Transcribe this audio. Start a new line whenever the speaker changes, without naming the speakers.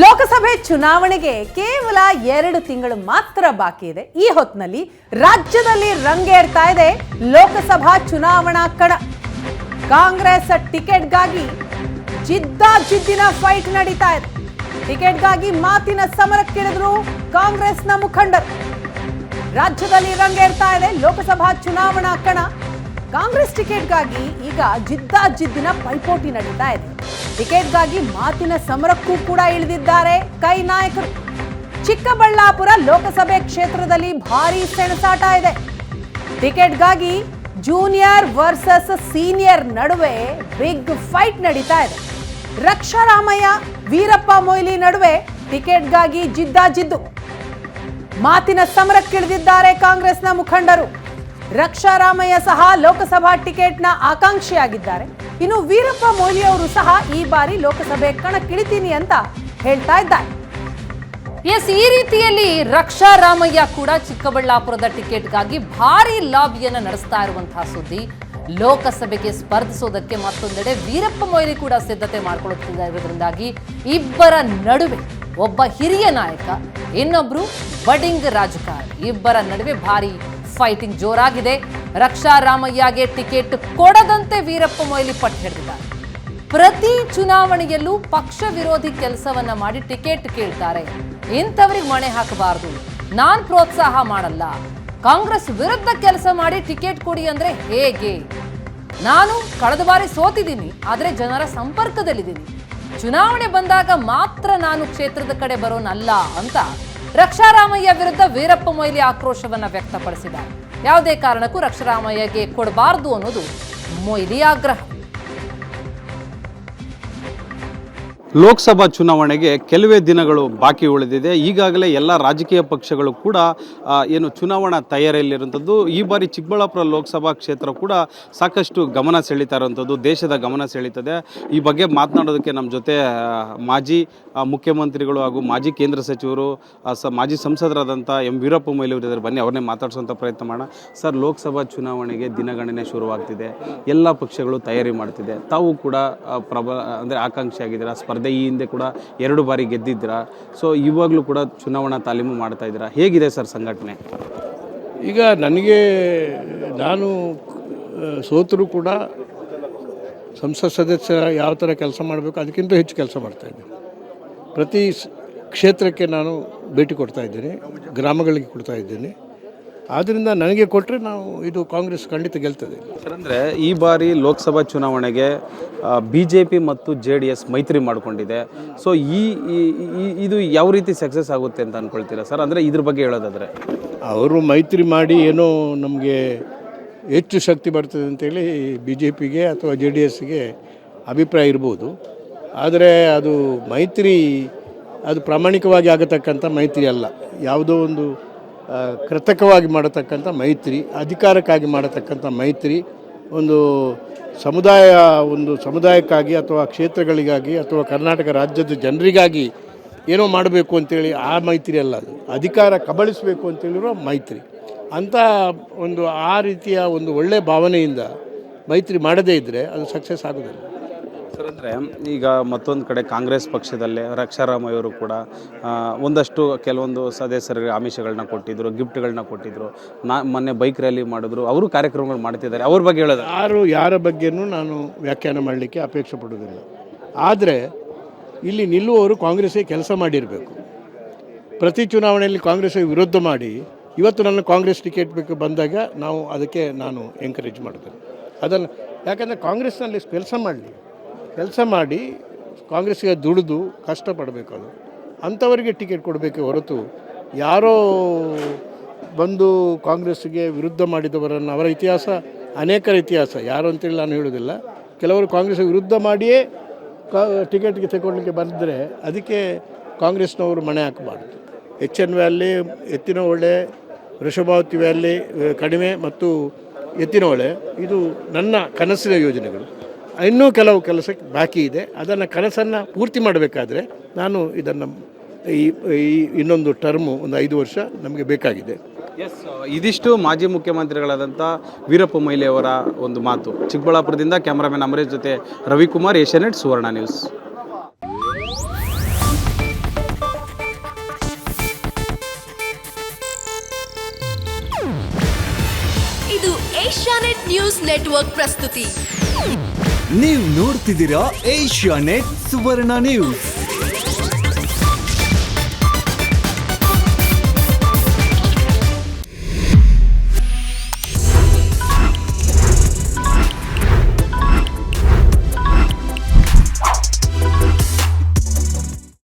ಲೋಕಸಭೆ ಚುನಾವಣೆಗೆ ಕೇವಲ 2 ತಿಂಗಳು ಮಾತ್ರ ಬಾಕಿ ಇದೆ. ಈ ಹೊತ್ತಿನಲ್ಲಿ ರಾಜ್ಯದಲ್ಲಿ ರಂಗೇರ್ತಾ ಇದೆ ಲೋಕಸಭಾ ಚುನಾವಣಾ ಕಣ. ಕಾಂಗ್ರೆಸ್ ಟಿಕೆಟ್ಗಾಗಿ ಜಿದ್ದಿನ ಫೈಟ್ ನಡೀತಾ ಇದೆ. ಟಿಕೆಟ್ಗಾಗಿ ಮಾತಿನ ಸಮರಕ್ಕಿಳಿದ್ರು ಕಾಂಗ್ರೆಸ್ನ ಮುಖಂಡರು. ರಾಜ್ಯದಲ್ಲಿ ರಂಗೇರ್ತಾ ಇದೆ ಲೋಕಸಭಾ ಚುನಾವಣಾ ಕಣ. ಕಾಂಗ್ರೆಸ್ ಟಿಕೆಟ್ಗಾಗಿ ಈಗ ಜಿದ್ದಿನ ಪೈಪೋಟಿ ನಡೀತಾ ಇದೆ. ಟಿಕೆಟ್ಗಾಗಿ ಮಾತಿನ ಸಮರಕ್ಕೂ ಕೂಡ ಇಳಿದಿದ್ದಾರೆ ಕೈ ನಾಯಕರು. ಚಿಕ್ಕಬಳ್ಳಾಪುರ ಲೋಕಸಭೆ ಕ್ಷೇತ್ರದಲ್ಲಿ ಭಾರೀ ಸೆಣಸಾಟ ಇದೆ. ಟಿಕೆಟ್ಗಾಗಿ ಜೂನಿಯರ್ ವರ್ಸಸ್ ಸೀನಿಯರ್ ನಡುವೆ ಬಿಗ್ ಫೈಟ್ ನಡೀತಾ ಇದೆ. ರಕ್ಷಾರಾಮಯ್ಯ ವೀರಪ್ಪ ಮೊಯ್ಲಿ ನಡುವೆ ಟಿಕೆಟ್ಗಾಗಿ ಜಿದ್ದು ಮಾತಿನ ಸಮರಕ್ಕಿಳಿದಿದ್ದಾರೆ ಕಾಂಗ್ರೆಸ್ನ ಮುಖಂಡರು. ರಕ್ಷಾರಾಮಯ್ಯ ಸಹ ಲೋಕಸಭಾ ಟಿಕೆಟ್ನ ಆಕಾಂಕ್ಷಿಯಾಗಿದ್ದಾರೆ. ಇನ್ನು ವೀರಪ್ಪ ಮೊಯ್ಲಿ ಅವರು ಸಹ ಈ ಬಾರಿ ಲೋಕಸಭೆ ಕಣಕ್ಕಿಳಿತೀನಿ ಅಂತ ಹೇಳ್ತಾ ಇದ್ದಾರೆ.
ಈ ರೀತಿಯಲ್ಲಿ ರಕ್ಷಾರಾಮಯ್ಯ ಕೂಡ ಚಿಕ್ಕಬಳ್ಳಾಪುರದ ಟಿಕೆಟ್ಗಾಗಿ ಭಾರಿ ಲಾಬಿಯನ್ನು ನಡೆಸ್ತಾ ಇರುವಂತಹ ಸುದ್ದಿ. ಲೋಕಸಭೆಗೆ ಸ್ಪರ್ಧಿಸೋದಕ್ಕೆ ಮತ್ತೊಂದೆಡೆ ವೀರಪ್ಪ ಮೊಯ್ಲಿ ಕೂಡ ಸಿದ್ಧತೆ ಮಾಡಿಕೊಳ್ಳುತ್ತಿರುವುದರಿಂದಾಗಿ ಇಬ್ಬರ ನಡುವೆ ಒಬ್ಬ ಹಿರಿಯ ನಾಯಕ, ಇನ್ನೊಬ್ರು ಬಡಿಂಗ್ ರಾಜಕಾರಣಿ, ಇಬ್ಬರ ನಡುವೆ ಭಾರಿ ಫೈಟಿಂಗ್ ಜೋರಾಗಿದೆ. ರಕ್ಷಾರಾಮಯ್ಯಗೆ ಟಿಕೆಟ್ ಕೊಡದಂತೆ ವೀರಪ್ಪ ಮೊಯ್ಲಿ ಪಟ್ಟು ಹಿಡಿದಿದ್ದಾರೆ. ಪ್ರತಿ ಚುನಾವಣೆಯಲ್ಲೂ ಪಕ್ಷ ವಿರೋಧಿ ಕೆಲಸವನ್ನ ಮಾಡಿ ಟಿಕೆಟ್ ಕೇಳ್ತಾರೆ. ಇಂಥವ್ರಿಗೆ ಮಣೆ ಹಾಕಬಾರದು, ನಾನ್ ಪ್ರೋತ್ಸಾಹ ಮಾಡಲ್ಲ. ಕಾಂಗ್ರೆಸ್ ವಿರುದ್ಧ ಕೆಲಸ ಮಾಡಿ ಟಿಕೆಟ್ ಕೊಡಿ ಅಂದ್ರೆ ಹೇಗೆ? ನಾನು ಕಳೆದ ಬಾರಿ ಸೋತಿದ್ದೀನಿ, ಆದ್ರೆ ಜನರ ಸಂಪರ್ಕದಲ್ಲಿದ್ದೀನಿ. ಚುನಾವಣೆ ಬಂದಾಗ ಮಾತ್ರ ನಾನು ಕ್ಷೇತ್ರದ ಕಡೆ ಬರೋನಲ್ಲ ಅಂತ ರಕ್ಷಾರಾಮಯ್ಯ ವಿರುದ್ಧ ವೀರಪ್ಪ ಮೊಯ್ಲಿ ಆಕ್ರೋಶವನ್ನ ವ್ಯಕ್ತಪಡಿಸಿದ್ದಾರೆ. ಯಾವುದೇ ಕಾರಣಕ್ಕೂ ರಕ್ಷಾರಾಮಯ್ಯಗೆ ಕೊಡಬಾರದು ಅನ್ನೋದು ಮೊಯ್ಲಿ ಆಗ್ರಹ.
ಲೋಕಸಭಾ ಚುನಾವಣೆಗೆ ಕೆಲವೇ ದಿನಗಳು ಬಾಕಿ ಉಳಿದಿದೆ. ಈಗಾಗಲೇ ಎಲ್ಲ ರಾಜಕೀಯ ಪಕ್ಷಗಳು ಕೂಡ ಏನು ಚುನಾವಣಾ ತಯಾರಿಯಲ್ಲಿರುವಂಥದ್ದು. ಈ ಬಾರಿ ಚಿಕ್ಕಬಳ್ಳಾಪುರ ಲೋಕಸಭಾ ಕ್ಷೇತ್ರ ಕೂಡ ಸಾಕಷ್ಟು ಗಮನ ಸೆಳೀತಾ ಇರುವಂಥದ್ದು, ದೇಶದ ಗಮನ ಸೆಳೀತದೆ. ಈ ಬಗ್ಗೆ ಮಾತನಾಡೋದಕ್ಕೆ ನಮ್ಮ ಜೊತೆ ಮಾಜಿ ಮುಖ್ಯಮಂತ್ರಿಗಳು ಹಾಗೂ ಮಾಜಿ ಕೇಂದ್ರ ಸಚಿವರು, ಮಾಜಿ ಸಂಸದರಾದಂಥ ವೀರಪ್ಪ ಮೊಯ್ಲಿ ಅವರಿದ್ದಾರೆ. ಬನ್ನಿ ಅವ್ರನ್ನೇ ಮಾತಾಡಿಸುವಂಥ ಪ್ರಯತ್ನ ಮಾಡೋಣ. ಸರ್, ಲೋಕಸಭಾ ಚುನಾವಣೆಗೆ ದಿನಗಣನೆ ಶುರುವಾಗ್ತಿದೆ, ಎಲ್ಲ ಪಕ್ಷಗಳು ತಯಾರಿ ಮಾಡ್ತಿದೆ. ತಾವು ಕೂಡ ಅಂದರೆ ಆಕಾಂಕ್ಷಿ ಆಗಿದ್ದೀರಾ, ಸ್ಪರ್ಧೆ ಈ ಹಿಂದೆ ಕೂಡ 2 ಬಾರಿ ಗೆದ್ದಿದ್ದೀರಾ. ಸೊ ಇವಾಗಲೂ ಕೂಡ ಚುನಾವಣಾ ತಾಲೀಮು ಮಾಡ್ತಾ ಇದ್ದೀರಾ. ಹೇಗಿದೆ ಸರ್ ಸಂಘಟನೆ?
ಈಗ ನಾನು ಸೋತರೂ ಕೂಡ ಸಂಸತ್ ಸದಸ್ಯ ಯಾವ ಥರ ಕೆಲಸ ಮಾಡಬೇಕು ಅದಕ್ಕಿಂತ ಹೆಚ್ಚು ಕೆಲಸ ಮಾಡ್ತಾಯಿದ್ದೀನಿ. ಪ್ರತಿ ಕ್ಷೇತ್ರಕ್ಕೆ ನಾನು ಭೇಟಿ ಕೊಡ್ತಾ ಇದ್ದೀನಿ, ಗ್ರಾಮಗಳಿಗೆ ಕೊಡ್ತಾ ಇದ್ದೀನಿ. ಆದ್ದರಿಂದ ನನಗೆ ಕೊಟ್ಟರೆ ಇದು ಕಾಂಗ್ರೆಸ್ ಖಂಡಿತ ಗೆಲ್ತದೆ.
ಸರ್, ಅಂದರೆ ಈ ಬಾರಿ ಲೋಕಸಭಾ ಚುನಾವಣೆಗೆ BJP ಮತ್ತು JDS ಮೈತ್ರಿ ಮಾಡಿಕೊಂಡಿದೆ. ಸೊ ಇದು ಯಾವ ರೀತಿ ಸಕ್ಸಸ್ ಆಗುತ್ತೆ ಅಂತ ಅಂದ್ಕೊಳ್ತೀರಾ ಸರ್? ಅಂದರೆ ಇದ್ರ ಬಗ್ಗೆ ಹೇಳೋದಾದರೆ,
ಅವರು ಮೈತ್ರಿ ಮಾಡಿ ಏನೋ ನಮಗೆ ಹೆಚ್ಚು ಶಕ್ತಿ ಬರ್ತದೆ ಅಂತೇಳಿ BJPಗೆ ಅಥವಾ JDSಗೆ ಅಭಿಪ್ರಾಯ ಇರ್ಬೋದು. ಆದರೆ ಅದು ಮೈತ್ರಿ ಅದು ಪ್ರಾಮಾಣಿಕವಾಗಿ ಆಗತಕ್ಕಂಥ ಮೈತ್ರಿ ಅಲ್ಲ. ಯಾವುದೋ ಒಂದು ಕೃತಕವಾಗಿ ಮಾಡತಕ್ಕಂಥ ಮೈತ್ರಿ, ಅಧಿಕಾರಕ್ಕಾಗಿ ಮಾಡತಕ್ಕಂಥ ಮೈತ್ರಿ, ಒಂದು ಸಮುದಾಯಕ್ಕಾಗಿ ಅಥವಾ ಕ್ಷೇತ್ರಗಳಿಗಾಗಿ ಅಥವಾ ಕರ್ನಾಟಕ ರಾಜ್ಯದ ಜನರಿಗಾಗಿ ಏನೋ ಮಾಡಬೇಕು ಅಂತೇಳಿ ಆ ಮೈತ್ರಿ ಅಲ್ಲ. ಅದು ಅಧಿಕಾರ ಕಬಳಿಸಬೇಕು ಅಂತೇಳಿರೋ ಮೈತ್ರಿ. ಅಂಥ ಆ ರೀತಿಯ ಒಂದು ಒಳ್ಳೆಯ ಭಾವನೆಯಿಂದ ಮೈತ್ರಿ ಮಾಡದೇ ಇದ್ದರೆ ಅದು ಸಕ್ಸಸ್ ಆಗೋದಿಲ್ಲ.
ಸರ್, ಅಂದರೆ ಈಗ ಮತ್ತೊಂದು ಕಡೆ ಕಾಂಗ್ರೆಸ್ ಪಕ್ಷದಲ್ಲೇ ರಕ್ಷಾರಾಮಯ್ಯವರು ಕೂಡ ಒಂದಷ್ಟು ಕೆಲವೊಂದು ಸದಸ್ಯರಿಗೆ ಆಮಿಷಗಳನ್ನ ಕೊಟ್ಟಿದ್ದರು, ಗಿಫ್ಟ್ಗಳನ್ನ ಕೊಟ್ಟಿದ್ದರು. ಮೊನ್ನೆ ಬೈಕ್ ರ್ಯಾಲಿ ಮಾಡಿದ್ರು, ಅವರು ಕಾರ್ಯಕ್ರಮಗಳು ಮಾಡ್ತಿದ್ದಾರೆ. ಅವ್ರ ಬಗ್ಗೆ ಹೇಳೋದು
ಯಾರ ಬಗ್ಗೆನೂ ನಾನು ವ್ಯಾಖ್ಯಾನ ಮಾಡಲಿಕ್ಕೆ ಅಪೇಕ್ಷೆ ಪಡೋದಿಲ್ಲ. ಆದರೆ ಇಲ್ಲಿ ನಿಲ್ಲುವವರು ಕಾಂಗ್ರೆಸ್ಗೆ ಕೆಲಸ ಮಾಡಿರಬೇಕು. ಪ್ರತಿ ಚುನಾವಣೆಯಲ್ಲಿ ಕಾಂಗ್ರೆಸ್ಗೆ ವಿರೋಧ ಮಾಡಿ ಇವತ್ತು ನನ್ನ ಕಾಂಗ್ರೆಸ್ ಟಿಕೆಟ್ ಬೇಕು ಬಂದಾಗ ಅದಕ್ಕೆ ನಾನು ಎಂಕರೇಜ್ ಮಾಡ್ತೇನೆ. ಅದನ್ನು ಯಾಕಂದರೆ ಕಾಂಗ್ರೆಸ್ನಲ್ಲಿ ಕೆಲಸ ಮಾಡಿ ಕಾಂಗ್ರೆಸ್ಗೆ ದುಡಿದು ಕಷ್ಟಪಡಬೇಕು. ಅದು ಅಂಥವರಿಗೆ ಟಿಕೆಟ್ ಕೊಡಬೇಕೆ ಹೊರತು ಯಾರೋ ಬಂದು ಕಾಂಗ್ರೆಸ್ಗೆ ವಿರುದ್ಧ ಮಾಡಿದವರನ್ನು, ಅವರ ಇತಿಹಾಸ ಅನೇಕರ ಇತಿಹಾಸ, ಯಾರು ಅಂತೇಳಿ ನಾನು ಹೇಳೋದಿಲ್ಲ. ಕೆಲವರು ಕಾಂಗ್ರೆಸ್ಗೆ ವಿರುದ್ಧ ಮಾಡಿಯೇ ಟಿಕೆಟ್ಗೆ ತಗೊಳ್ಳಿಕ್ಕೆ ಬಂದರೆ ಅದಕ್ಕೆ ಕಾಂಗ್ರೆಸ್ನವರು ಮಣೆ ಹಾಕಬಾರ್ದು. HN valley, Ettinahole, Vrishabhavathi valley ಕಡಿಮೆ ಮತ್ತು ಎತ್ತಿನಹೊಳೆ ಇದು ನನ್ನ ಕನಸಿನ ಯೋಜನೆಗಳು. ಇನ್ನೂ ಕೆಲವು ಕೆಲಸಕ್ಕೆ ಬಾಕಿ ಇದೆ. ಅದನ್ನು ಕನಸನ್ನು ಪೂರ್ತಿ ಮಾಡಬೇಕಾದ್ರೆ ನಾನು ಇದನ್ನು ಇನ್ನೊಂದು ಟರ್ಮು, ಒಂದು 5 ವರ್ಷ ನಮಗೆ ಬೇಕಾಗಿದೆ.
ಇದಿಷ್ಟು ಮಾಜಿ ಮುಖ್ಯಮಂತ್ರಿಗಳಾದಂಥ ವೀರಪ್ಪ ಮೊಯ್ಲಿ ಅವರ ಒಂದು ಮಾತು. ಚಿಕ್ಕಬಳ್ಳಾಪುರದಿಂದ ಕ್ಯಾಮರಾಮನ್ ಅಮರೇಶ್ ಜೊತೆ ರವಿಕುಮಾರ್, ಏಷ್ಯಾನೆಟ್ ಸುವರ್ಣ ನ್ಯೂಸ್.
ಇದು ಏಷ್ಯಾನೆಟ್ ನ್ಯೂಸ್ ನೆಟ್ವರ್ಕ್ ಪ್ರಸ್ತುತಿ.
ನೀವು ನೋಡ್ತಿದ್ದೀರಾ ಏಷ್ಯಾನೆಟ್ ಸುವರ್ಣ ನ್ಯೂಸ್.